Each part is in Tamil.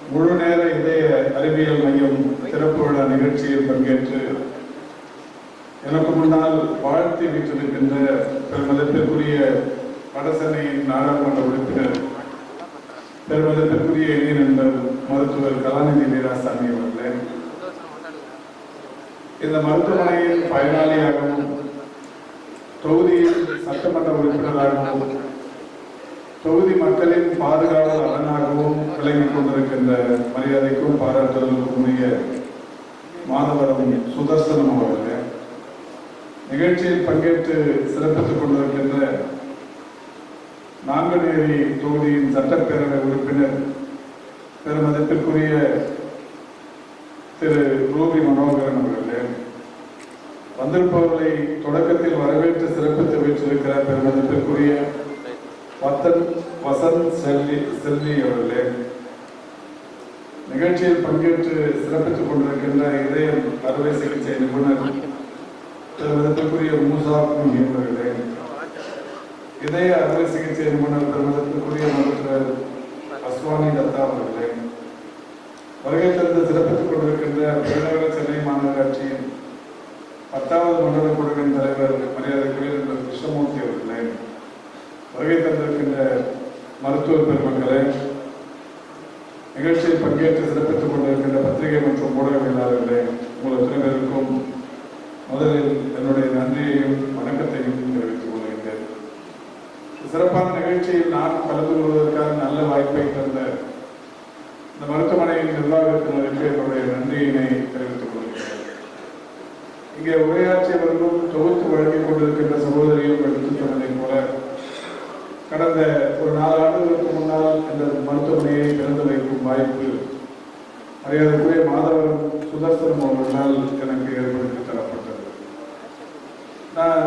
முழு நேர இதய அறிவியல் மையம் திறப்பு விழா நிகழ்ச்சியில் பங்கேற்று எனக்கு முன்னால் வாழ்த்தி வீற்றிருக்கின்ற பெருமதிப்பிற்குரிய வடசென்னையின் நாடாளுமன்ற உறுப்பினர் பெருமதிப்பிற்குரிய இணைய நண்பர் மருத்துவர் கலாநிதி வீராசாமி அவர்களே, இந்த மருத்துவமனையின் பயனாளியாகவும் தொகுதியில் சட்டமன்ற உறுப்பினராகவும் தொகுதி மக்களின் பாதுகாவல் அரணாகவும் விளங்கிக் கொண்டிருக்கின்ற மரியாதைக்கும் பாராட்டுதலுக்கும் உரிய மாதவரம் சுதர்சனம் அவர்களே, நிகழ்ச்சியில் பங்கேற்று சிறப்பித்துக் கொண்டிருக்கின்ற நாங்குநேரி தொகுதியின் சட்டப்பேரவை உறுப்பினர் பெருமதிப்பிற்குரிய திரு ரூபி மனோகரன் அவர்களே, வந்திருப்பவர்களை தொடக்கத்தில் வரவேற்று சிறப்பித்து வைத்திருக்கிற பெருமதிப்பிற்குரிய வசந்த் செல்வி அவர்களே, நிகழ்ச்சியில் பங்கேற்று சிறப்பித்துக் கொண்டிருக்கின்ற இதய அறுவை சிகிச்சை நிபுணர் பெருமதிப்பிற்குரிய மூசா அவர்களே, இதய அறுவை சிகிச்சை நிபுணர் பெருமதிப்பிற்குரிய மருத்துவர் அஸ்வானி தத்தா அவர்களே, வருகை தந்து சிறப்பித்துக் கொண்டிருக்கின்ற பெருநகர சென்னை மாநகராட்சியின் 10வது மண்டல குழுவின் தலைவர் மரியாதைக்குரிய கிருஷ்ணமூர்த்தி அவர்களே, வருகை தந்திருக்கின்ற மருத்துவ பெருமக்களே, நிகழ்ச்சியில் பங்கேற்று சிறப்பித்துக் கொண்டிருக்கின்ற பத்திரிகை மற்றும் ஊடகவியலாளர்களே, உங்கள் அத்தனை பேருக்கும் முதலில் என்னுடைய நன்றியையும் வணக்கத்தையும் தெரிவித்துக் கொள்கின்றேன். சிறப்பான நிகழ்ச்சியில் நான் கலந்து கொள்வதற்கான நல்ல வாய்ப்பை தந்த இந்த மருத்துவமனையின் நிர்வாகத்தினருக்கு என்னுடைய நன்றியினை தெரிவித்துக் கொள்கிறேன். இங்கே உரையாற்றியவர்களும் தொகுத்து வழங்கிக் கொண்டிருக்கின்ற சகோதரியும் எடுத்துச் சொன்னதைப் போல கடந்த ஒரு 4 ஆண்டுகளுக்கு முன்னால் இந்த மருத்துவமனையை திறந்து வைக்கும் வாய்ப்பு மரியாதைக்குரிய மாதவரம் சுதர்சனம் அவர்களால் எனக்கு ஏற்படுத்தி தரப்பட்டது. நான்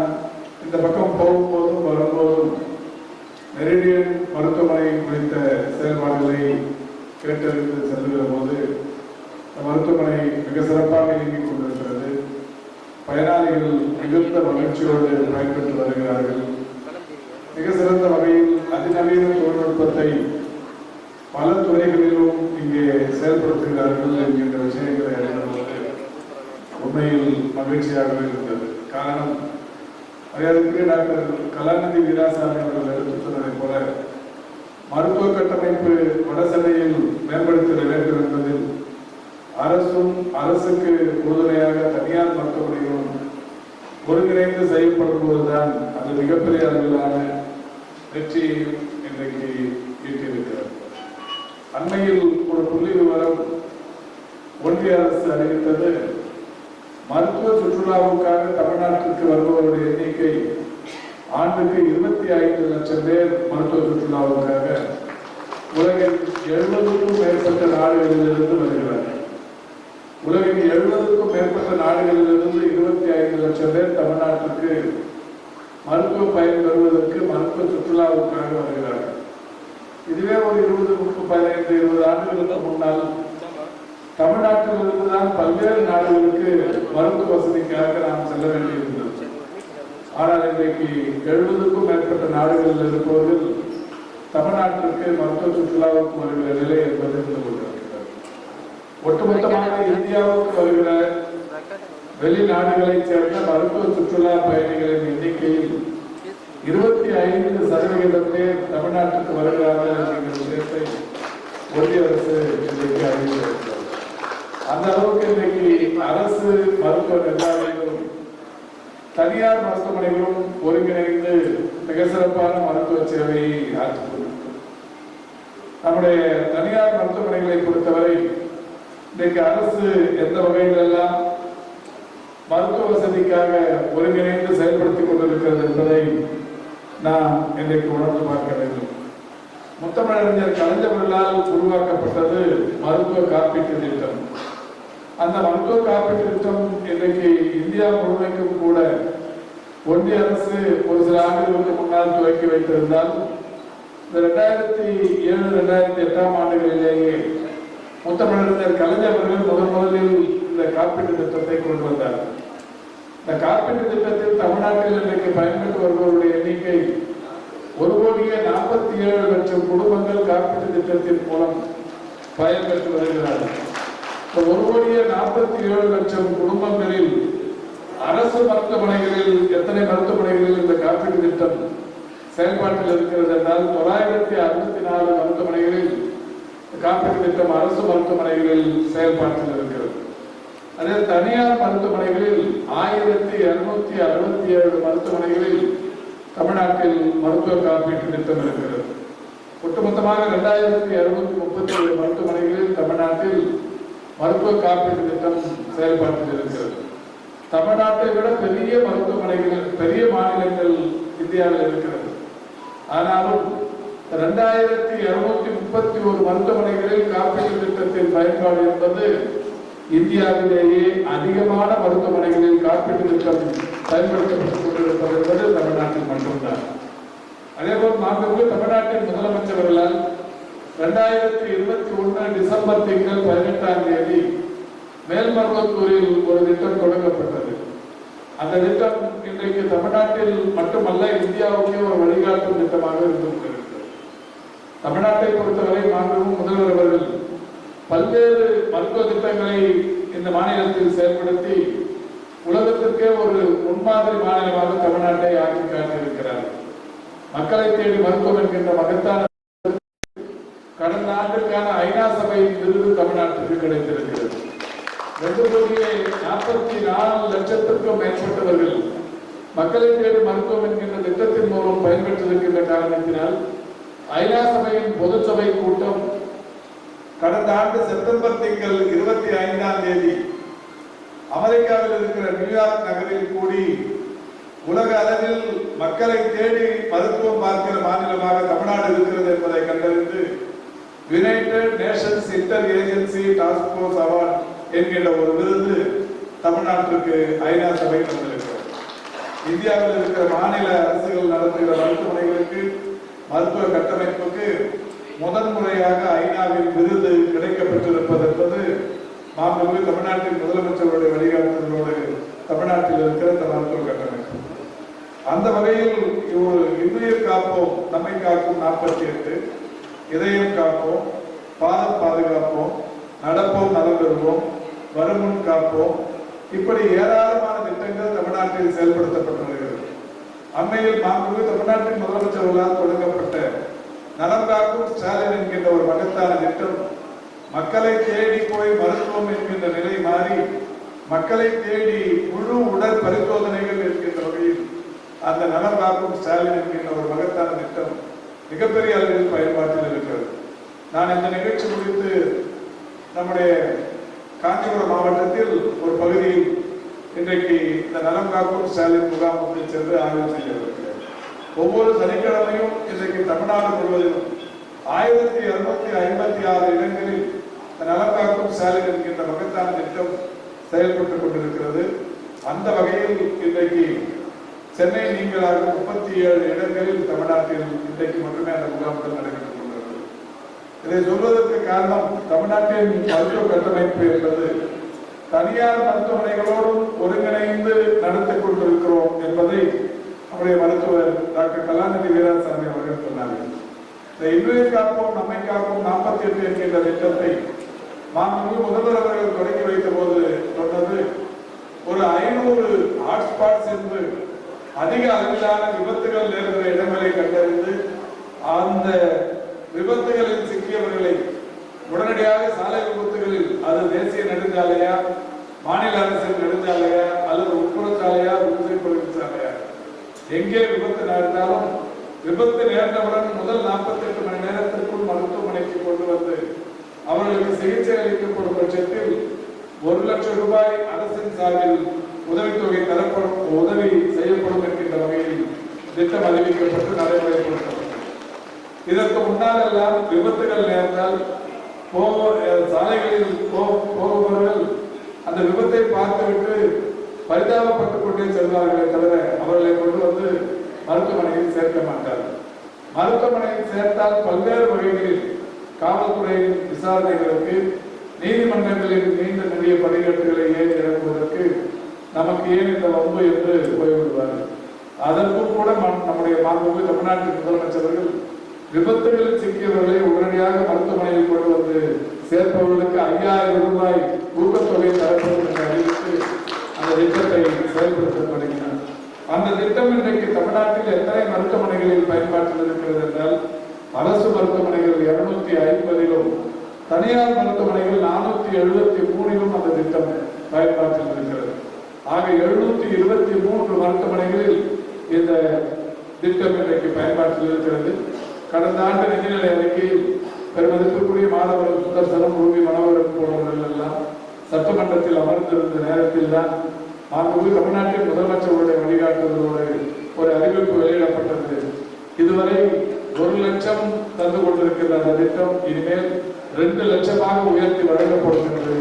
இந்த பக்கம் போகும்போதும் வரும்போதும் மெரிடியன் மருத்துவமனை குறித்த செயல்பாடுகளை கேட்டறிந்து செல்லுகிற போது மருத்துவமனை மிக சிறப்பாக இயங்கிக் கொண்டிருக்கிறது. பயனாளிகள் மிகுந்த மகிழ்ச்சியோடு பயன்பெற்று வருகிறார்கள். மிக சிறந்த வகையில் அதிநவீன தொழில்நுட்பத்தை பல துறைகளிலும் இங்கே செயல்படுத்துகிறார்கள் என்கின்ற விஷயங்களை அறிந்தபோது உண்மையில் மகிழ்ச்சியாகவே இருந்தது. காரணம், மரியாதைக்குரிய டாக்டர் கலாநிதி வீராசாமி அவர்கள் எடுத்துச் சொன்னதைப் போல மருத்துவ கட்டமைப்பு வடசென்னையில் மேம்படுத்த வேண்டும் என்பதில் அரசுக்கு உறுதுணையாக தனியார் மருத்துவமனைகளும் ஒருங்கிணைந்து செயல்படும் போதுதான் அது மிகப்பெரிய அளவிலான வெற்றியை இன்றைக்கு ஈட்டியிருக்கிறது. அண்மையில் ஒரு புள்ளி விவரம் ஒன்றிய அரசு அறிவித்தது, மருத்துவ சுற்றுலாவுக்காக தமிழ்நாட்டிற்கு வருபவருடைய எண்ணிக்கை ஆண்டுக்கு 25 லட்சம் பேர் மருத்துவ சுற்றுலாவுக்காக உலகின் 70க்கும் மேற்பட்ட நாடுகளிலிருந்து வருகிறார்கள். உலகின் 70க்கும் மேற்பட்ட நாடுகளிலிருந்து 25 லட்சம் பேர் தமிழ்நாட்டிற்கு மருத்துவ பயன் பெறுவதற்கு மருத்துவ சுற்றுலாவுக்காக வருகிறார்கள். இதுவே ஒரு 20, 30, 15, 20 ஆண்டுகளுக்கு முன்னால் தமிழ்நாட்டில் இருந்துதான் பல்வேறு நாடுகளுக்கு மருத்துவ வசதிக்காக நாம் செல்ல வேண்டியிருந்தது. ஆனால் இன்றைக்கு 70க்கும் மேற்பட்ட நாடுகளில் இருப்பவர்கள் தமிழ்நாட்டிற்கு மருத்துவ சுற்றுலாவுக்கு வருகிற நிலை என்பது இருந்து கொண்டிருக்கிறது. ஒட்டுமொத்தமாக இந்தியாவுக்கு வருகிற வெளிநாடுகளைச் சேர்ந்த மருத்துவ சுற்றுலா பயணிகளின் எண்ணிக்கையில் 25% பேர் தமிழ்நாட்டுக்கு வருகிறார்கள் என்கிற விஷயத்தை ஒன்றிய அரசு இன்றைக்கு அறிவித்திருக்கிறது. அந்த அளவுக்கு இன்றைக்கு அரசு மருத்துவ நிர்வாகங்களும் தனியார் மருத்துவமனைகளும் ஒருங்கிணைந்து மிக சிறப்பான மருத்துவ சேவையை ஆற்றிக் கொண்டிருக்கிறது. நம்முடைய தனியார் மருத்துவமனைகளை பொறுத்தவரை இன்றைக்கு அரசு எந்த வகையிலெல்லாம் மருத்துவ வசதிக்காக ஒருங்கிணைந்து செயல்படுத்திக் கொண்டிருக்கிறது என்பதை நாம் இன்றைக்கு உணர்ந்து பார்க்க வேண்டும். முத்தமிழறிஞர் கலைஞர்களால் உருவாக்கப்பட்டது மருத்துவ காப்பீட்டு திட்டம். அந்த மருத்துவ காப்பீட்டு திட்டம் இன்றைக்கு இந்தியா முழுமைக்கும் கூட ஒன்றிய அரசு ஒரு சில ஆண்டுகளுக்கு முன்னால் துவக்கி வைத்திருந்தால் இந்த 2007, 2008 ஆண்டுகளிலேயே முத்தமிழறிஞர் கலைஞர்கள் முதலில் இந்த காப்பீட்டு திட்டத்தை கொண்டு வந்தார். இந்த காப்பீட்டு திட்டத்தில் தமிழ்நாட்டில் இன்றைக்கு பயன்பெற்று வருபவருடைய எண்ணிக்கை 1,47,00,000 குடும்பங்கள் காப்பீட்டு திட்டத்தின் மூலம் பயன்பெற்று வருகிறார்கள். 1,47,00,000 குடும்பங்களில் அரசு மருத்துவமனைகளில் எத்தனை மருத்துவமனைகளில் இந்த காப்பீடு திட்டம் செயல்பாட்டில் இருக்கிறது என்றால் 964 மருத்துவமனைகளில் காப்பீடு திட்டம் அரசு மருத்துவமனைகளில் செயல்பாட்டில் இருக்கிறது. அதே தனியார் மருத்துவமனைகளில் 1267 மருத்துவமனைகளில் தமிழ்நாட்டில் மருத்துவ காப்பீட்டு திட்டம் இருக்கிறது. ஒட்டுமொத்தமாக 2237 மருத்துவமனைகளில் தமிழ்நாட்டில் மருத்துவ காப்பீட்டு திட்டம் செயல்பாட்டில் இருக்கிறது. தமிழ்நாட்டை விட பெரிய மருத்துவமனைகள் பெரிய மாநிலங்கள் இந்தியாவில் இருக்கிறது. ஆனாலும் 2231 மருத்துவமனைகளில் காப்பீட்டு திட்டத்தின் பயன்பாடு என்பது இந்தியாவிலேயே அதிகமான மருத்துவமனைகளில் காப்பீட்டு திட்டம் பயன்படுத்தப்பட்டுக் கொண்டிருப்பது என்பது தமிழ்நாட்டில் மட்டும்தான். அதேபோல் மாண்புமிகு தமிழ்நாட்டின் முதலமைச்சர்களால் 2021 டிசம்பர் திங்கள் 18ஆம் தேதி மேல்மருவத்தூரில் ஒரு திட்டம் தொடங்கப்பட்டது. அந்த திட்டம் இன்றைக்கு தமிழ்நாட்டில் மட்டுமல்ல இந்தியாவுக்கே ஒரு வழிகாட்டும் திட்டமாக இருந்து கொண்டிருக்கிறது. தமிழ்நாட்டை பொறுத்தவரை மாண்புமிகு முதல்வர் அவர்கள் பல்வேறு மருத்துவ திட்டங்களை இந்த மாநிலத்தில் செயல்படுத்தி உலகத்திற்கே ஒரு முன்மாதிரி மாநிலமாக தமிழ்நாட்டை ஆக்கி காட்டியிருக்கிறார். மக்களை தேடி மருத்துவம் என்கின்ற மகத்தான கடந்த ஆண்டுக்கான ஐநா சபையின் விருது தமிழ்நாட்டிற்கு கிடைத்திருக்கிறது. 2,44,00,000 மேற்பட்டவர்கள் மக்களை தேடி மருத்துவம் என்கின்ற திட்டத்தின் மூலம் பயன்பெற்றிருக்கின்ற காரணத்தினால் ஐநா சபையின் பொது சபை கூட்டம் கடந்த ஆண்டு செப்டம்பர் திங்கள் 25ஆம் தேதி அமெரிக்காவில் இருக்கிற நியூயார்க் நகரில் கூடி உலக அளவில் மக்களை தேடி மருத்துவம் பார்க்கிற மாநிலமாக தமிழ்நாடு இருக்கிறது என்பதை கண்டறிந்து United Nations inter agency task force award என்கின்ற ஒரு விருது தமிழ்நாட்டிற்கு ஐநா சபை தந்திருக்கிறது. இந்தியாவில் இருக்கிற மாநில அரசுகள் நடத்துகிற மருத்துவமனைகளுக்கு மருத்துவ கட்டமைப்புக்கு முதன்முறையாக ஐநாவின் விருது கிடைக்கப்பட்டிருப்பது என்பது மாண்புமிகு தமிழ்நாட்டின் முதலமைச்சருடைய வழிகாட்டுதலோடு தமிழ்நாட்டில் இருக்கிற மருத்துவ கட்டமைப்பு. அந்த வகையில் ஒரு இன்னுயிர் காப்போம் நம்மை காக்கும் 48, இதயம் காப்போம், பாதம் பாதுகாப்போம், நடப்போம் நலம் பெறுவோம், வருமுன் காப்போம், இப்படி ஏராளமான திட்டங்கள் தமிழ்நாட்டில் செயல்படுத்தப்பட்டு வருகிறது. அண்மையில் மாண்புமிகு தமிழ்நாட்டின் முதலமைச்சர்களால் தொடங்கப்பட்ட நலம் காக்கும் ஸ்டாலின் என்கின்ற ஒரு மகத்தான திட்டம் மக்களை தேடி போய் மருத்துவம் என்கின்ற நிலை மாறி மக்களை தேடி முழு உடல் பரிசோதனைகள் என்கின்ற வகையில் அந்த நலம் காக்கும் ஸ்டாலின் என்கின்ற ஒரு மகத்தான திட்டம் மிகப்பெரிய அளவில் பயன்பாட்டில் இருக்கிறது. நான் இந்த நிகழ்ச்சி குறித்து நம்முடைய காஞ்சிபுரம் மாவட்டத்தில் ஒரு பகுதியில் இன்றைக்கு இந்த நலம் காக்கும் ஸ்டாலின் முகாமுக்கு சென்று ஆய்வு செய்திருக்கிறேன். ஒவ்வொரு சனிக்கிழமையும் இன்றைக்கு தமிழ்நாடு முழுவதிலும் 1256 இடங்களில் நலம் காக்கும் ஸ்டாலின் என்கின்ற மகத்தான திட்டம் செயல்பட்டுக் கொண்டிருக்கிறது. அந்த வகையில் இன்றைக்கு சென்னை நீங்களாக 37 இடங்களில் தமிழ்நாட்டில் இன்றைக்கு மட்டுமே அந்த முகாம்கள் நடைபெற்றுக் கொண்டிருக்கிறது. இதை சொல்வதற்கு காரணம் தமிழ்நாட்டின் மருத்துவ கட்டமைப்பு என்பது தனியார் மருத்துவமனைகளோடும் ஒருங்கிணைந்து நடத்திக் கொண்டிருக்கிறோம் என்பதை நம்முடைய மருத்துவர் டாக்டர் கலாநிதி வீராசாமி அவர்கள் சொன்னார்கள். இந்த இன்னுயிர் காப்போம் நம்மை காப்போம் 48 என்கின்ற திட்டத்தை மாண்புமிகு முதல்வர் அவர்கள் தொடங்கி வைத்த போது சொன்னது ஒரு 500 ஹாட்ஸ்பாட்ஸ் என்று அதிக அளவிலான விபத்துகள் நேர்கிற இடங்களை கண்டறிந்து அந்த விபத்துகளில் சிக்கியவர்களை உடனடியாக சாலை விபத்துகளில் அது தேசிய நெடுஞ்சாலையா, மாநில அரசின் நெடுஞ்சாலையா அல்லது உட்புற சாலையா, பகுதி சாலையா, எங்கே விபத்து நேர்ந்தாலும் விபத்து நேர்ந்தவுடன் முதல் 48 மணி நேரத்திற்குள் மருத்துவமனைக்கு கொண்டு வந்து அவர்களுக்கு சிகிச்சை அளிக்கப்படும் பட்சத்தில் 1 லட்சம் ரூபாய் அரசின் சார்பில் உதவித்தொகை தரப்படும், உதவி செய்யப்படும் என்கின்ற வகையில் திட்டம் அறிவிக்கப்பட்டு நடைமுறைப்படுத்தப்பட்டது. இதற்கு முன்னால் எல்லாம் விபத்துகள் நேர்ந்தால் சாலைகளில் போகுபவர்கள் அந்த விபத்தை பார்த்துவிட்டு பரிதாபப்பட்டுக் கொண்டே செல்வார்களே தவிர அவர்களை கொண்டு வந்து மருத்துவமனையில் சேர்க்க மாட்டார்கள். மருத்துவமனையில் சேர்த்தால் பல்வேறு வகைகளில் காவல்துறையின் விசாரணைகளுக்கு, நீதிமன்றங்களின் நீண்ட நெடிய படிக்கட்டுகளை ஏறி இறங்குவதற்கு நமக்கு ஏன் இந்த வம்பு என்று போய்விடுவார்கள். அதற்கும் கூட நம்முடைய மாண்புமிகு தமிழ்நாட்டின் முதலமைச்சர்கள் விபத்துகளில் சிக்கியவர்களை உடனடியாக மருத்துவமனையில் கொண்டு வந்து இருப்பவர்களுக்கு 5000 ரூபாய் ஊக்கத்தொகை தரப்படும் என்று அறிவித்து அந்த திட்டத்தை செயல்படுத்த தொடங்கினார். அந்த திட்டம் இன்றைக்கு தமிழ்நாட்டில் எத்தனை மருத்துவமனைகளில் பயன்பாட்டில் இருக்கிறது என்றால், அரசு மருத்துவமனைகள் 250லும் தனியார் மருத்துவமனைகள் 473லும் அந்த திட்டம் பயன்பாட்டில் இருக்கிறது. ஆக 723 மருத்துவமனைகளில் இந்த திட்டம் இன்றைக்கு பயன்பாட்டில் இருக்கிறது. கடந்த ஆண்டு நிதிநிலை அறிக்கையில் பெருமதிப்புக்குரிய மாணவர்கள் சுதர்சனம், ரூபி, மனோகரன் போன்றவர்கள் எல்லாம் சட்டமன்றத்தில் அமர்ந்திருந்த நேரத்தில் தான் தமிழ்நாட்டின் முதலமைச்சருடைய வழிகாட்டுதலோடு ஒரு அறிவிப்பு வெளியிடப்பட்டது. இதுவரை 1 லட்சம் தந்து கொண்டிருக்கிற அந்த திட்டம் இனிமேல் 2 லட்சமாக உயர்த்தி வழங்கப்படும் என்று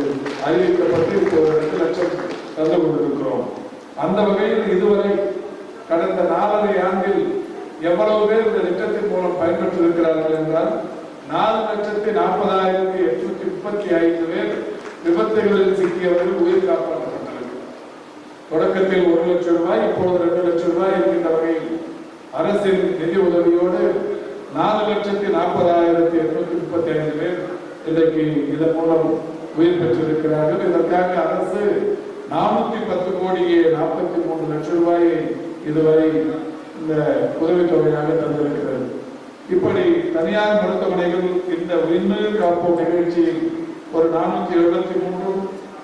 அறிவிக்கப்பட்டு இப்போது 2 லட்சம் தந்து கொண்டிருக்கிறோம். அந்த வகையில் இதுவரை கடந்த 4.5 ஆண்டில் எவ்வளவு பேர் இந்த திட்டத்தின் மூலம் பயன்பெற்றிருக்கிறார்கள் என்றால் 4,40,835 பேர் விபத்துகளில் சிக்கியவர்கள் உயிர் காப்பாற்றப்பட்டனர். தொடக்கத்தில் 1 லட்சம் ரூபாய், இப்போது 2 லட்சம் ரூபாய் இருக்கின்ற வகையில் அரசின் நிதி உதவியோடு 4,40,835 பேர் இன்றைக்கு இதன் மூலம் உயிர் பெற்றிருக்கிறார்கள். இதற்காக அரசு 410 கோடியே 43 லட்சம் ரூபாயை இதுவரை இந்த உதவித்தொகையாக தந்திருக்கிறது. இப்படி தனியார் மருத்துவமனைகள் இந்த உயிர் காப்போம் நிகழ்ச்சியில் ஒரு 473,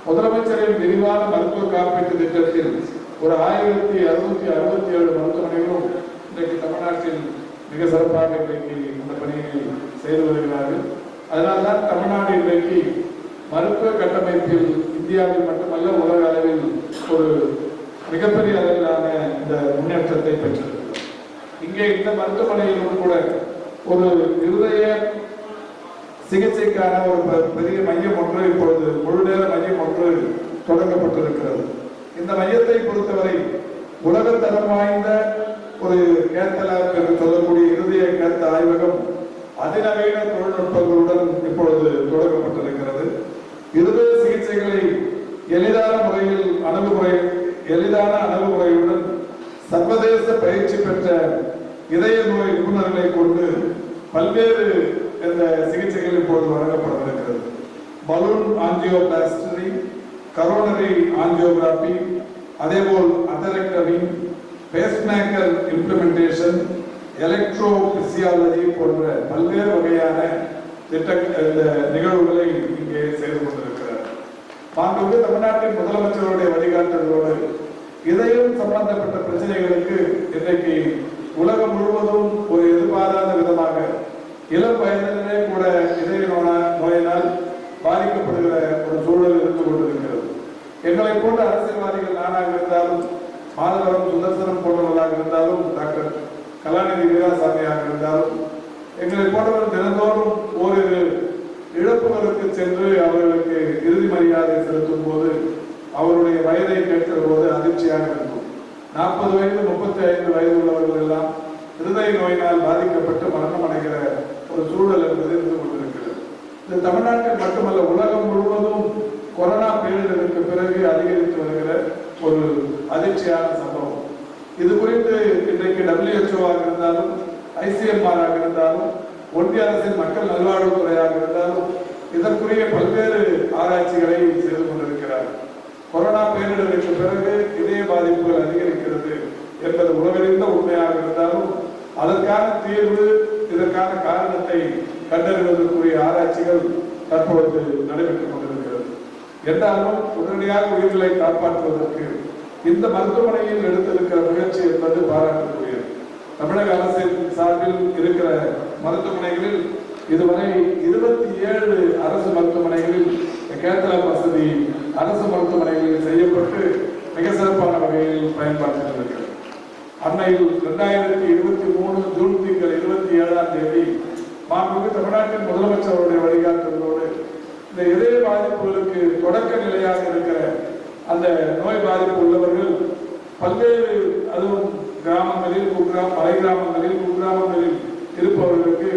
முதலமைச்சரின் விரிவான மருத்துவ காப்பீட்டு திட்டத்தில் ஒரு 1667 மருத்துவமனைகளும் இன்றைக்கு தமிழ்நாட்டில் மிக சிறப்பாக இன்றைக்கு இந்த பணியை செய்து வருகிறார்கள். அதனால்தான் தமிழ்நாடு இன்றைக்கு மருத்துவ கட்டமைப்பில் இந்தியாவில் மட்டுமல்ல உலக அளவில் ஒரு மிகப்பெரிய அளவிலான இந்த முன்னேற்றத்தை பெற்றிருக்கிறது. இங்கே இந்த மருத்துவமனையிலும் கூட ஒரு இருதய சிகிச்சைக்கான ஒரு பெரிய மையம் ஒன்று இப்பொழுது முழு நேர மையம் ஒன்று தொடங்கப்பட்டிருக்கிறது. இந்த மையத்தை பொறுத்தவரை உலகத்தரம் வாய்ந்த ஒரு கேத்தலாப் என்று சொல்லக்கூடிய இருதய கேத்த ஆய்வகம் அதிநவீன தொழில்நுட்பங்களுடன் இப்பொழுது தொடங்கப்பட்டிருக்கிறது. இருதய சிகிச்சைகளை எளிதான அணுகுமுறையுடன் சர்வதேச பயிற்சி பெற்ற இதய நோய் நிபுணர்களை கொண்டு பல்வேறு இந்த சிகிச்சைகள் இப்பொழுது வழங்கப்பட்டிருக்கிறது. பலூன் ஆஞ்சியோபிளாஸ்டி, கரோனரி ஆஞ்சியோகிராபி, அதேபோல் அத்தரெக்டமி, பேஸ்மேக்கர் இம்ப்ளிமெண்டேஷன், எலக்ட்ரோ பிசியாலஜி போன்ற பல்வேறு வகையான இந்த நிகழ்வுகளை இங்கே செய்து கொண்டிருக்கிறார். மாண்புமிகு தமிழ்நாட்டின் முதலமைச்சருடைய வழிகாட்டுதலோடு இதயம் சம்பந்தப்பட்ட பிரச்சனைகளுக்கு இன்றைக்கு உலகம் முழுவதும் ஒரு எதிர்பாராத விதமாக இளம் வயதிலே கூட இதய நோயினால் பாதிக்கப்படுகிற ஒரு சூழல் இருந்து கொண்டிருக்கிறது. எங்களை போன்ற அரசியல்வாதிகள் நானாக இருந்தாலும், மாதவரம் சுதர்சனம் போன்றவர்களாக இருந்தாலும், டாக்டர் கலாநிதி வீராசாமியாக இருந்தாலும், எங்களை போன்றவர்கள் தினந்தோறும் ஓரிரு இழப்புகளுக்கு சென்று அவர்களுக்கு இறுதி மரியாதை செலுத்தும் போது அவருடைய வயதை கேட்கிற போது அதிர்ச்சியாக இருக்கும். 40 வயது 35 வயது உள்ளவர்கள் எல்லாம் இருதய நோயினால் பாதிக்கப்பட்டு மரணம் அடைகிற ஒரு சூழல் என்பது இருந்து கொண்டிருக்கிறது. இது தமிழ்நாட்டில் மட்டுமல்ல, உலகம் முழுவதும் கொரோனா பேரிடருக்கு பிறகு அதிகரித்து வருகிற ஒரு அதிர்ச்சியான சம்பவம். இது குறித்து இன்றைக்கு WHO ஆக இருந்தாலும், ICMR ஆக இருந்தாலும், ஒன்றிய அரசின் மக்கள் நல்வாழ்வுத்துறையாக இருந்தாலும் இதற்குரிய பல்வேறு ஆராய்ச்சிகளை செய்து கொண்டிருக்கிறார்கள். கொரோனா பேரிடருக்கு பிறகு இதய பாதிப்புகள் அதிகரிக்கிறது என்பது உலகறிந்த உண்மையாக இருந்தாலும் அதற்கான தீர்வு, இதற்கான காரணத்தை கண்டறிவதற்குரிய ஆராய்ச்சிகள் தற்பொழுது நடைபெற்றுக் கொண்டிருக்கிறது. என்றாலும் உடனடியாக உயிர்களை காப்பாற்றுவதற்கு இந்த மருத்துவமனையில் எடுத்திருக்கிற முயற்சி என்பது பாராட்டுக்குரியது. தமிழக அரசின் சார்பில் இருக்கிற மருத்துவமனைகளில் இதுவரை 27 அரசு மருத்துவமனைகளில் கேத்தலாப் வசதி அரசு மருத்துவமனைகளில் செய்யப்பட்டு மிக சிறப்பான வகையில் பயன்பாட்டில் இருக்கிறது. அண்மையில் 2023 ஜூன் திங்கள் 27ஆம் தேதி மாண்புமிகு தமிழ்நாட்டின் முதலமைச்சருடைய வழிகாட்டுதலோடு இந்த இதய பாதிப்புகளுக்கு தொடக்க நிலையாக இருக்கிற அந்த நோய் பாதிப்பு உள்ளவர்கள் பல்வேறு, அதுவும் கிராமங்களில், மலை கிராமங்களில், குக்கிராமங்களில் இருப்பவர்களுக்கு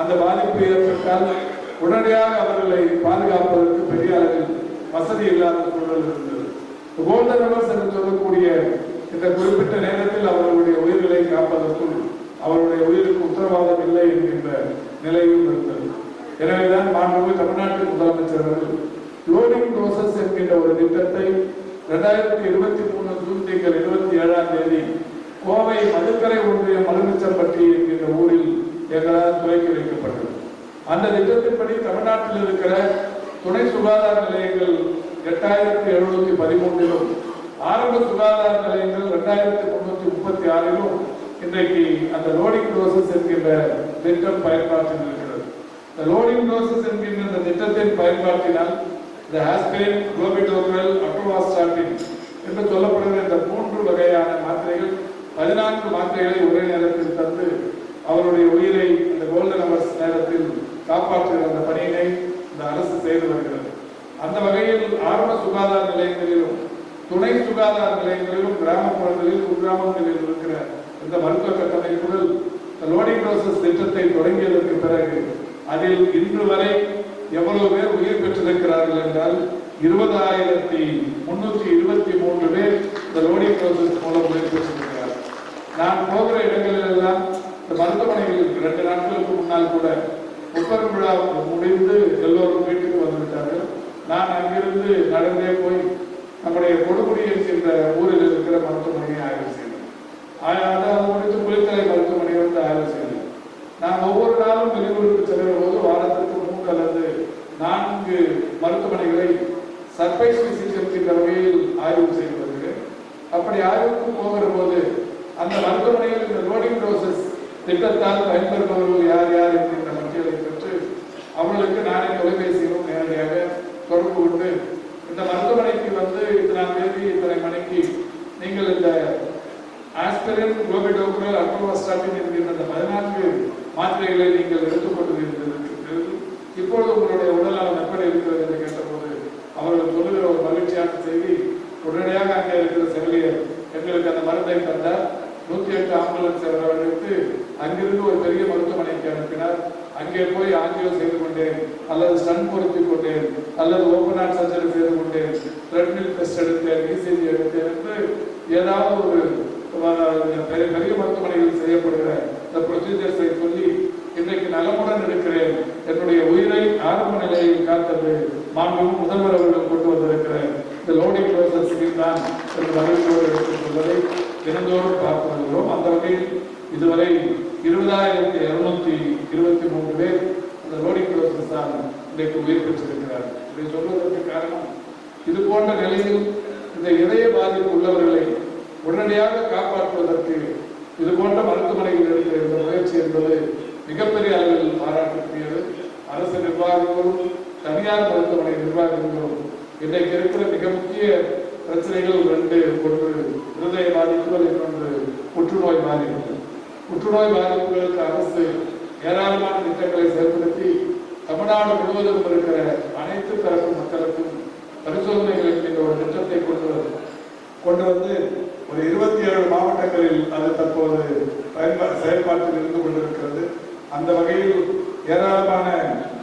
அந்த பாதிப்பு ஏற்பட்டால் உடனடியாக அவர்களை பாதுகாப்பதற்கு பெரிய அளவில் வசதி இல்லாத சூழல் இருந்தது. கோல்டன் ஹவர்ஸ் என்று சொல்லக்கூடிய இந்த குறிப்பிட்ட நேரத்தில் அவர்களுடைய உயிர்களை காப்பதற்குள் அவருடைய உயிருக்கு உத்தரவாதம் இல்லை என்கின்ற நிலையும் இருந்தது. எனவேதான் மாண்புமிகு தமிழ்நாட்டு முதலமைச்சர் அவர்கள் லோடிங் ப்ரோசஸ் என்கின்ற ஒரு திட்டத்தை 2023 ஜூன் திங்கள் 27ஆம் தேதி கோவை மதுக்கரை ஒன்றிய மலுமிச்சம்பட்டி என்கின்ற ஊரில் எங்களால் துவக்கி வைக்கப்பட்டது. அந்த திட்டத்தின்படி தமிழ்நாட்டில் இருக்கிற துணை சுகாதார நிலையங்கள் 8713லும் ஆரம்ப சுகாதார நிலையங்கள் 2336லும் இன்றைக்கு அந்த லோடிங் ப்ரோசஸ் என்கின்ற திட்டம் பயன்பாட்டில் இருக்கிறது. இந்த லோடிங் ப்ரோசஸ் என்கின்ற இந்த திட்டத்தின் பயன்பாட்டினால் இந்த ஆஸ்பிரின், குளோபிடோக்ரல், அட்டோவாஸ்டாட்டின் என்று சொல்லப்படுகிற இந்த 3 வகையான மாத்திரைகள் 14 மாத்திரைகளை ஒரே நேரத்தில் தந்து அவருடைய உயிரை அந்த கோல்டன் ஹவர்ஸ் நேரத்தில் காப்பாற்றுகிற அந்த பணியினை இந்த அரசு செய்து வருகிறது. அந்த வகையில் ஆரம்ப சுகாதார நிலையங்களிலும் துணை சுகாதார நிலையங்களிலும் கிராமப்புறங்களில் குக்கிராமங்களில் இருக்கிற இந்த மருத்துவ கட்டமைப்புகள் லோடிங் ப்ரோசஸ் திட்டத்தை தொடங்கியதற்கு பிறகு அதில் இன்று வரை எவ்வளவு பேர் உயிர் பெற்றிருக்கிறார்கள் என்றால் 20,323 பேர் இந்த லோடிங் ப்ரோசஸ் மூலம் உயிர் பெற்றிருக்கிறார்கள். நான் போகிற இடங்களில் எல்லாம் இந்த மருத்துவமனைகளில் 2 நாட்களுக்கு முன்னால் கூட ஒப்பர் விழா முடிந்து எல்லோரும் வீட்டுக்கு வந்துவிட்டார்கள். நான் அங்கிருந்து நடந்தே போய் நம்முடைய கொடுமுடி என்கின்ற ஊரில் இருக்கிற மருத்துவமனையை ஆய்வு செய்தேன். அதாவது முடித்து குளித்தலை மருத்துவமனை வந்து ஆய்வு செய்தேன். நான் ஒவ்வொரு நாளும் வெளியூருக்கு செல்கிற போது வாரத்திற்கு 3 அல்லது 4 மருத்துவமனைகளை சர்ப்ரைஸ் விசிட் என்கின்ற வகையில் ஆய்வு செய்து வருகிறேன். அப்படி ஆய்வுக்கு போகிற போது அந்த மருத்துவமனையில் இந்த லோடிங் ப்ரோசஸ் திட்டத்தால் பயன்பெறுபவர்கள் யார் யார் என்கின்ற பட்டியலை பெற்று அவர்களுக்கு நானே தொலைபேசியிலும் நேரடியாக தொடர்பு கொண்டு இந்த மருத்துவமனைக்கு வந்து இத்தனாம் தேதி இத்தனை மணிக்கு நீங்கள் இந்த ஆஸ்பிரின், குளோபிடோக்ரல், அட்டோவாஸ்டாட்டின் என்கின்ற இந்த 14 மாத்திரைகளை நீங்கள் எடுத்துக்கொண்டிருக்கிறது. இப்பொழுது உங்களுடைய உடல்நலம் எப்படி இருக்கிறது என்று கேட்டபோது அவர்கள் சொல்லுகிற ஒரு மகிழ்ச்சியான செய்தி, உடனடியாக அங்கே இருக்கிற செவிலியர் எங்களுக்கு அந்த மருந்தை தந்தார். 108 ஆம்புலன்ஸ் வரவழைத்து அங்கிருந்து ஒரு பெரிய மருத்துவமனைக்கு அனுப்பினார். அங்கே போய் ஆங்கியோ செய்து கொண்டேன், அல்லது ஸ்டன் பொருத்திக் கொண்டேன், அல்லது ஓபன் ஹார்ட் சர்ஜரி செய்து கொண்டேன், த்ரெட்மில் டெஸ்ட் எடுத்தேன், இசிஜி எடுத்தேன் என்று ஏதாவது ஒரு பெரிய மருத்துவமனையில் செய்யப்படுகிற இந்த ப்ரொசீஜர்ஸை சொல்லி இன்றைக்கு நலமுடன் இருக்கிறேன். என்னுடைய உயிரை ஆரம்ப நிலையில் காத்தது மாண்புமிகு முதல்வர் அவர்கள் கொண்டு வந்திருக்கிற இந்த லோடிங் ப்ரோசஸ் தான் என்று மகிழ்ச்சியோடு எடுத்துக் கொள்வதை தினந்தோறும் பார்த்து வருகிறோம். அந்த வகையில் இதுவரை 20,223 பேர் அந்த லோடிங் ப்ரோசஸ் தான் இன்றைக்கு உயிர் பெற்றிருக்கிறார்கள். இதை சொல்வதற்கு காரணம், இது போன்ற நிலையில் இந்த இதய பாதிப்பு உள்ளவர்களை உடனடியாக காப்பாற்றுவதற்கு இது போன்ற மருத்துவமனைகள் எடுக்கிற இந்த முயற்சி என்பது மிகப்பெரிய அளவில் பாராட்டக்கூடியது. அரசு நிர்வாகங்களும் தனியார் மருத்துவமனை நிர்வாகங்களும் இன்றைக்கு இருக்கிற மிக முக்கிய பிரச்சனைகள் 2. ஒன்று இருதய பாதிப்புகள், இன்னொன்று புற்றுநோய் பாதிப்புகள். புற்றுநோய் பாதிப்புகளுக்கு அரசு ஏராளமான திட்டங்களை செயல்படுத்தி தமிழ்நாடு முழுவதும் இருக்கிற அனைத்து தரப்பு மக்களுக்கும் பரிசோதனைகள் என்கின்ற ஒரு திட்டத்தை கொண்டு வந்து ஒரு 27 மாவட்டங்களில் அது தற்போது செயல்பாட்டில் இருந்து கொண்டிருக்கிறது. அந்த வகையில் ஏராளமான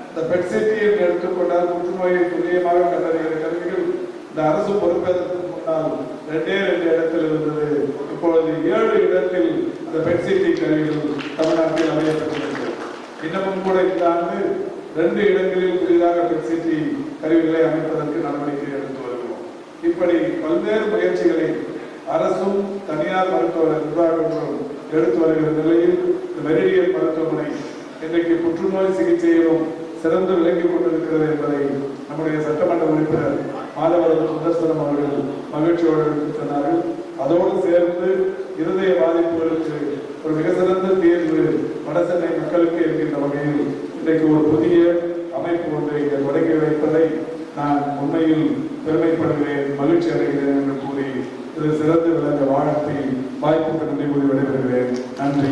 இந்த பெட்சிட்டி என்று எடுத்துக்கொண்டால் புற்றுநோயை துல்லியமாக கண்டறிகிற கருவிகள் இந்த அரசு பொறுப்பேற்பதற்கு முன்னால் 2 இடத்தில் இருந்தது. இப்பொழுது 7 இடத்தில் அந்த பெட்சிட்டி கருவிகள் தமிழ்நாட்டில் அமையப்பட்டிருக்கிறது. இன்னமும் கூட இந்த ஆண்டு 2 இடங்களில் புதிதாக பெட்சிட்டி கருவிகளை அமைப்பதற்கு நடவடிக்கை எடுத்து வருகிறோம். இப்படி பல்வேறு முயற்சிகளை அரசும் தனியார் மருத்துவ நிர்வாகங்களும் எடுத்து வருகிற நிலையில் இந்த மெரிடியன் மருத்துவமனை இன்றைக்கு புற்றுநோய் சிகிச்சையிலும் சிறந்து விளங்கிக் கொண்டிருக்கிறது என்பதை நம்முடைய சட்டமன்ற உறுப்பினர் மாதவரது சுதர்சனம் அவர்கள் மகிழ்ச்சியோடு எடுத்து சொன்னார்கள். அதோடு சேர்ந்து இருதய பாதிப்புகளுக்கு ஒரு மிக சிறந்த தீர்வு வடசென்னை மக்களுக்கு இருக்கின்ற வகையில் இன்றைக்கு ஒரு புதிய அமைப்பு ஒன்றை இங்கே தொடங்கி வைப்பதை நான் உண்மையில் பெருமைப்படுகிறேன், மகிழ்ச்சி அடைகிறேன் என்று கூறி இது சிறந்து விளங்க வாழ்த்தி வாய்ப்புக்கு நன்றி கூறி விடைபெறுகிறேன். நன்றி.